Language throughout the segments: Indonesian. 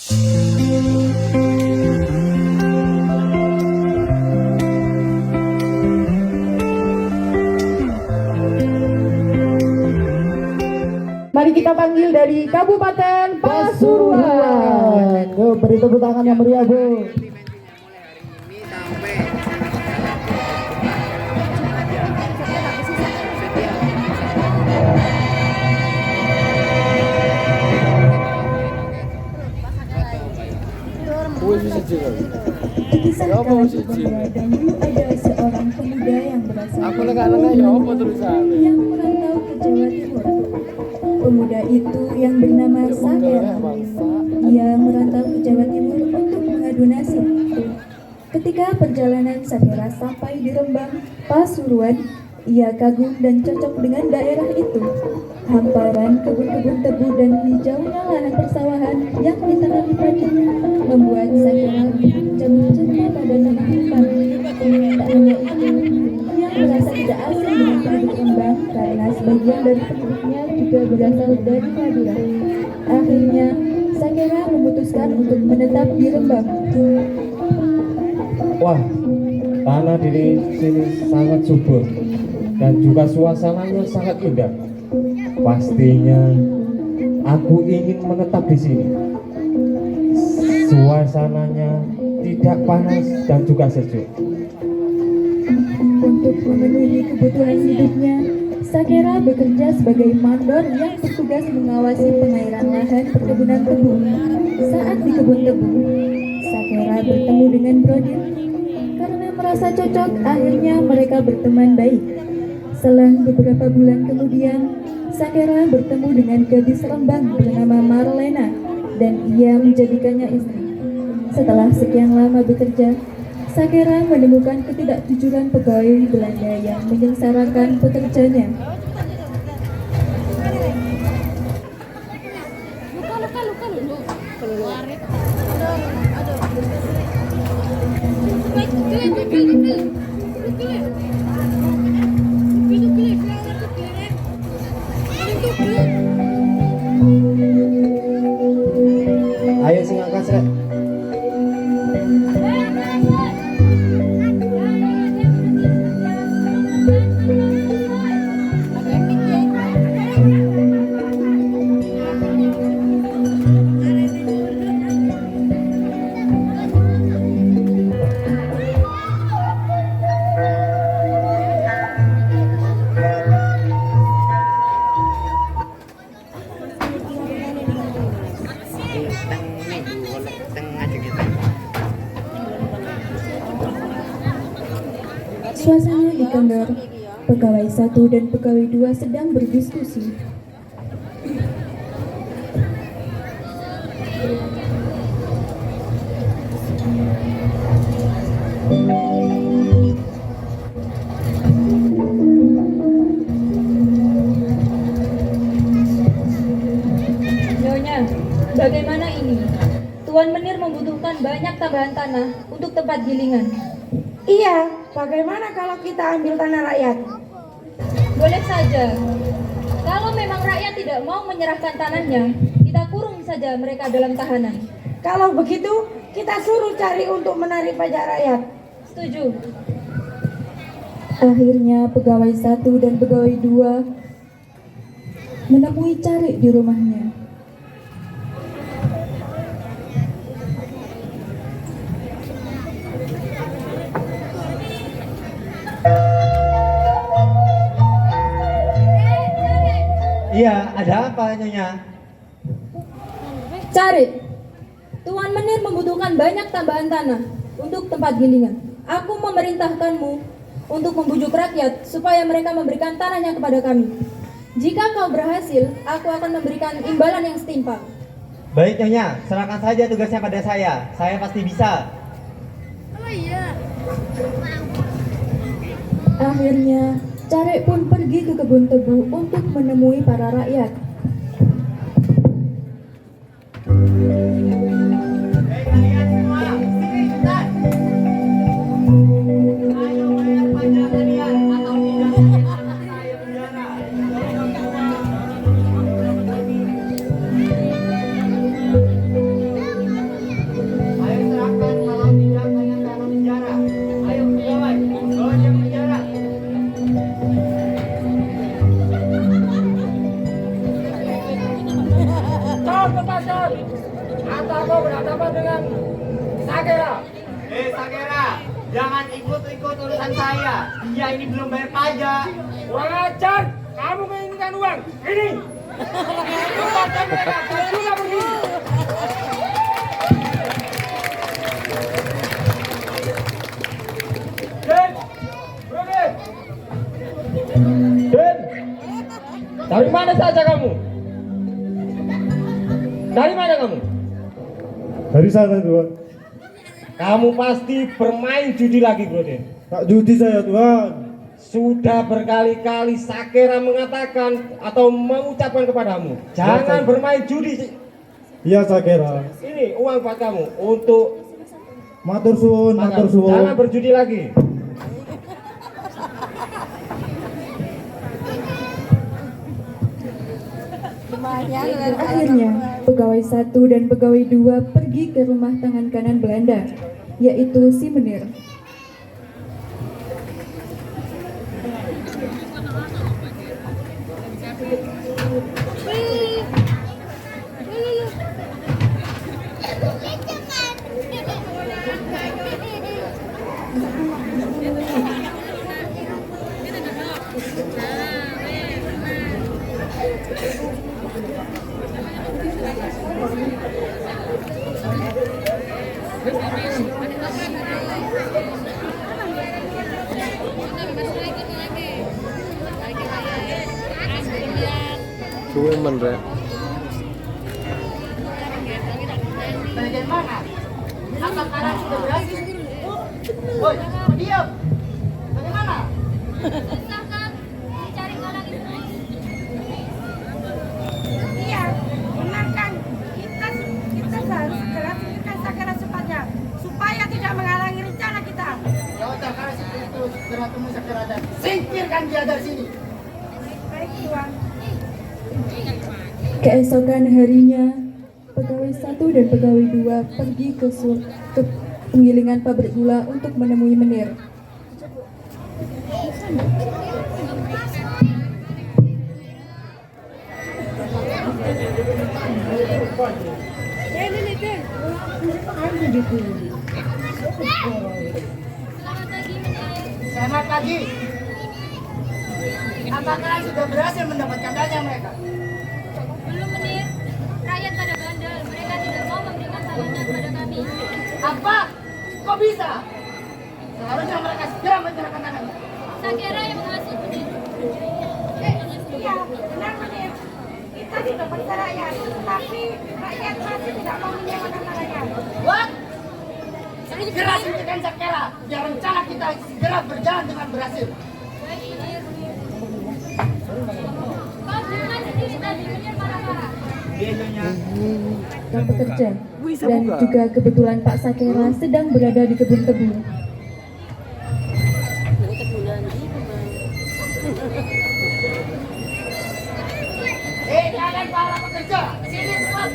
Mari kita panggil dari Kabupaten Pasuruan. Beri tepuk tangan yang meriah, Bu. Kisah bahwa dahulu ada seorang pemuda yang berasal yang merantau ke Jawa Timur. Pemuda itu yang bernama Sakera. Ia merantau ke Jawa Timur untuk mengadu nasib. Ketika perjalanan Sakera sampai di Rembang, Pasuruan, ia kagum dan cocok dengan daerah itu. Hamparan kebun-kebun tebu dan hijaunya lahan persawahan yang ditanami padi membuat Sakera jatuh cinta pada nama Rembang. Tak hanya itu, ia merasa tidak asing dengan penduduk Rembang karena sebagian dari penduduknya juga berasal dari Madura. Akhirnya, Sakera memutuskan untuk menetap di Rembang. Wah, tanah di sini sangat subur dan juga suasananya sangat indah. Pastinya aku ingin menetap di sini. Suasananya tidak panas dan juga sejuk. Untuk memenuhi kebutuhan hidupnya, Sakera bekerja sebagai mandor yang bertugas mengawasi pengairan lahan perkebunan tebu. Saat di kebun tebu, Sakera bertemu dengan Brodin. Karena merasa cocok, akhirnya mereka berteman baik. Selang beberapa bulan kemudian, Sakera bertemu dengan gadis Rembang bernama Marlena dan ia menjadikannya istri. Setelah sekian lama bekerja, Sakera menemukan ketidakjujuran pegawai Belanda yang menyengsarakan pekerjanya. Ayo sing angkat srek. Suasana di kantor, pegawai 1 dan pegawai 2 sedang berdiskusi. Nyonya, bagaimana ini? Tuan Menir membutuhkan banyak tambahan tanah untuk tempat gilingan. Iya, bagaimana kalau kita ambil tanah rakyat? Boleh saja. Kalau memang rakyat tidak mau menyerahkan tanahnya, kita kurung saja mereka dalam tahanan. Kalau begitu, kita suruh cari untuk menarik pajak rakyat. Setuju. Akhirnya pegawai 1 dan pegawai 2 menemui Cari di rumahnya. Iya, ada apa Nyonya? Cari. Tuan Menir membutuhkan banyak tambahan tanah untuk tempat gilingan. Aku memerintahkanmu untuk membujuk rakyat supaya mereka memberikan tanahnya kepada kami. Jika kau berhasil, aku akan memberikan imbalan yang setimpal. Baik Nyonya, serahkan saja tugasnya pada saya. Saya pasti bisa. Akhirnya, Cari pun pergi ke kebun tebu untuk menemui para rakyat. mau berhadapan dengan Sakera. Sakera, jangan ikut-ikut urusan saya. Dia ini belum bayar pajak. Kurang ajar, kamu menginginkan uang. Ini. Lepaskan mereka, dan juga pergi. Den, Brode. Den, dari mana saja kamu? Dari mana kamu? Dari sana Tuhan. Kamu pasti bermain judi lagi, Bro Den. Tak judi saya Tuhan. Sudah berkali-kali Sakera mengatakan atau mengucapkan kepadamu, jangan bermain judi. Iya Sakera. Ini uang buat kamu untuk Matur suwun, matur suwun. jangan berjudi lagi. Akhirnya, pegawai 1 dan pegawai 2 pergi ke rumah tangan kanan Belanda, yaitu si Menir. Bagaimana? Apakah sudah berhasil? Woi, diam. Bagaimana? Iya, benar kan? Kita harus segera singkirkan Sakera secepatnya supaya tidak menghalangi rencana kita. Ya udah, kalau itu segera temui Sakera dan singkirkan dia dari sini. Baik Tuan. Keesokan harinya, pegawai 1 dan pegawai 2 pergi ke penggilingan pabrik gula untuk menemui Menir. Selamat pagi. Apakah sudah berhasil mendapatkan dana mereka? Belum, Menir. Rakyat pada bandel. Mereka tidak mau memberikan tangannya kepada kami. Apa? Kok bisa? Seharusnya mereka segera menyerahkan tangannya. Sakera yang menghasut, Menir. Iya, benar Menir. Kita sudah perintah rakyat, tapi rakyat masih tidak mau menyerahkan tangannya. What? Segera singkirkan Sakera, biar rencana kita segera berjalan dengan berhasil. Baik, Menir. Kau dengar sendiri tadi, Menir marah-marah. Sang pekerja dan juga kebetulan Pak Sakera sedang berada di kebun tebu. Kalian para pekerja, sini cepat.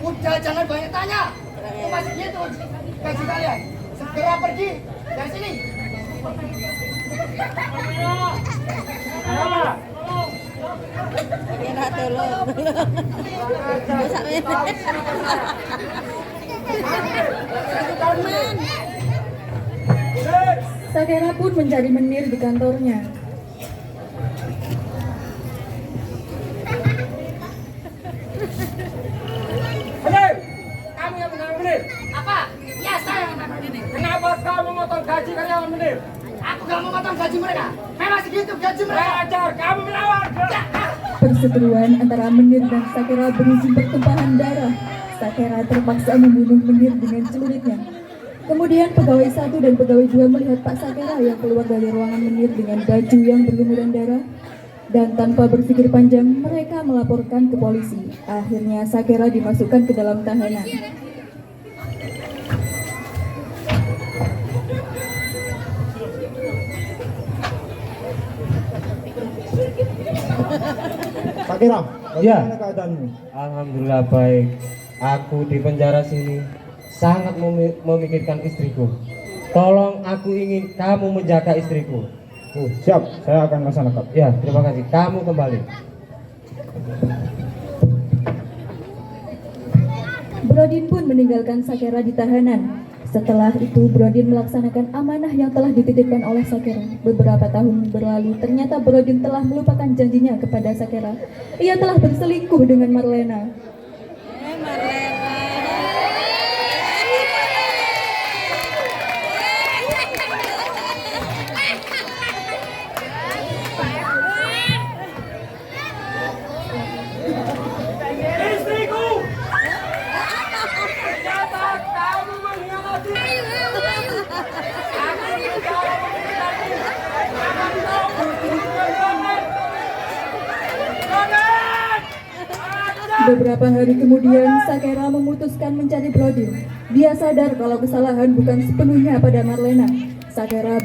Udah, jangan banyak tanya. Masih gitu gaji kalian. Segera pergi dari sini. Sakera pun mencari Menir di kantornya. Menir, kamu yang menang, Menir. Apa? Ya, saya yang dapat ini. Kenapa kamu memotong gaji karyawan, Menir? Aku gak mau potong gaji mereka. Memang segitu gaji mereka. Ajar, kamu melawan. Perseteruan antara Menir dan Sakera berujung pertumpahan darah. Sakera terpaksa membunuh Menir dengan celuritnya. Kemudian pegawai 1 dan pegawai 2 melihat Pak Sakera yang keluar dari ruangan Menir dengan baju yang berlumuran darah. Dan tanpa berpikir panjang, mereka melaporkan ke polisi. Akhirnya Sakera dimasukkan ke dalam tahanan. Sakera, Ya. bagaimana keadaanmu? Alhamdulillah baik. Aku di penjara sini sangat memikirkan istriku. Tolong, aku ingin kamu menjaga istriku. Siap, saya akan laksanakan. Ya, terima kasih. Kamu kembali. Brodin pun meninggalkan Sakera di tahanan. Setelah itu, Brodin melaksanakan amanah yang telah dititipkan oleh Sakera. Beberapa tahun berlalu, ternyata Brodin telah melupakan janjinya kepada Sakera. Ia telah berselingkuh dengan Marlena. Istriku! Ternyata kamu mengkhianati. Aku tidak mengkhianati. Jangan kau berkhianat. Beberapa hari kemudian, Sakera memutuskan mencari Brodin. Dia sadar kalau kesalahan bukan sepenuhnya pada Marlena. Sakera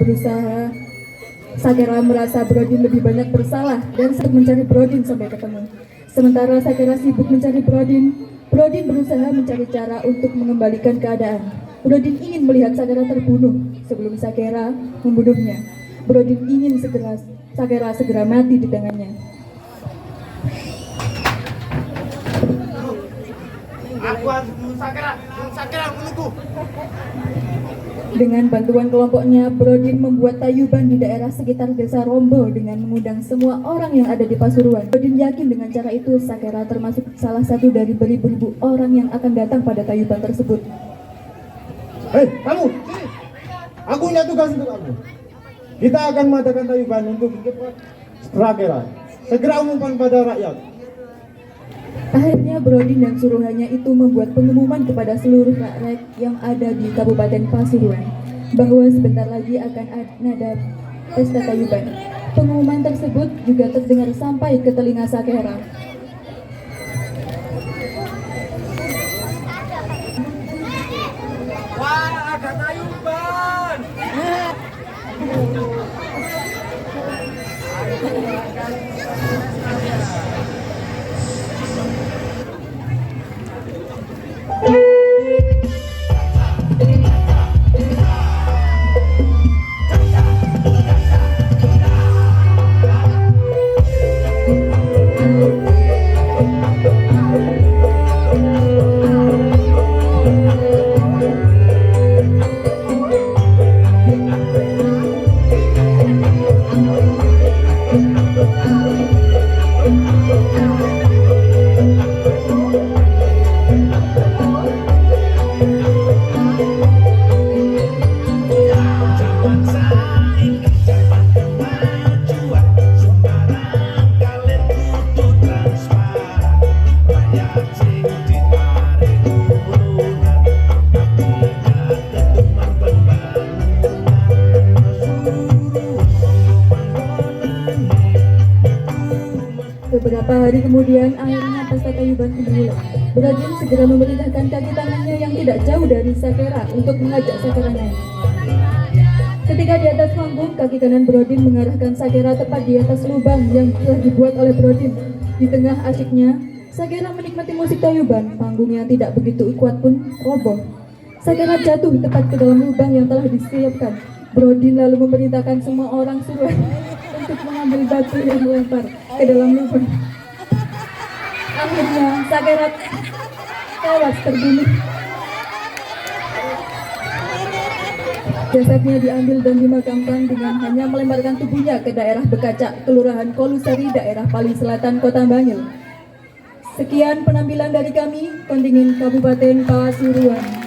merasa Brodin lebih banyak bersalah dan sedang mencari Brodin sampai ketemu. Sementara Sakera sibuk mencari Brodin, Brodin berusaha mencari cara untuk mengembalikan keadaan. Brodin ingin melihat Sakera terbunuh sebelum Sakera membunuhnya. Brodin ingin Sakera segera mati di tangannya. Aku harus bunuh Sakera menunggu. Dengan bantuan kelompoknya, Brodin membuat tayuban di daerah sekitar desa Rombo dengan mengundang semua orang yang ada di Pasuruan. Brodin yakin dengan cara itu Sakera termasuk salah satu dari beribu-ribu orang yang akan datang pada tayuban tersebut. Hei, kamu! Aku punya tugas untuk kamu. Kita akan mengadakan tayuban untuk menjebak Sakera. Segera umumkan pada rakyat. Akhirnya Brodin dan suruhannya itu membuat pengumuman kepada seluruh rakyat yang ada di Kabupaten Pasuruan bahwa sebentar lagi akan ada pesta tayuban. Pengumuman tersebut juga terdengar sampai ke telinga Sakera. Wah, ada tayuban. Beberapa hari kemudian, akhirnya pesta tayuban dimulai. Brodin segera memerintahkan kaki tangannya yang tidak jauh dari Sakera untuk mengajak Sakera naik. Ketika di atas panggung, kaki kanan Brodin mengarahkan Sakera tepat di atas lubang yang telah dibuat oleh Brodin. Di tengah asyiknya, Sakera menikmati musik tayuban. Panggung yang tidak begitu kuat pun roboh. Sakera jatuh tepat ke dalam lubang yang telah disiapkan. Brodin lalu memerintahkan semua orang suruhan untuk mengambil batu yang melempar ke dalam lubang. Akhirnya Sakera tewas terbunuh. Jasadnya diambil dan dimakamkan dengan hanya melemparkan tubuhnya ke daerah Bekacak, Kelurahan Kolusari, daerah paling selatan Kota Bangil. Sekian penampilan dari kami, kontingen Kabupaten Pasuruan.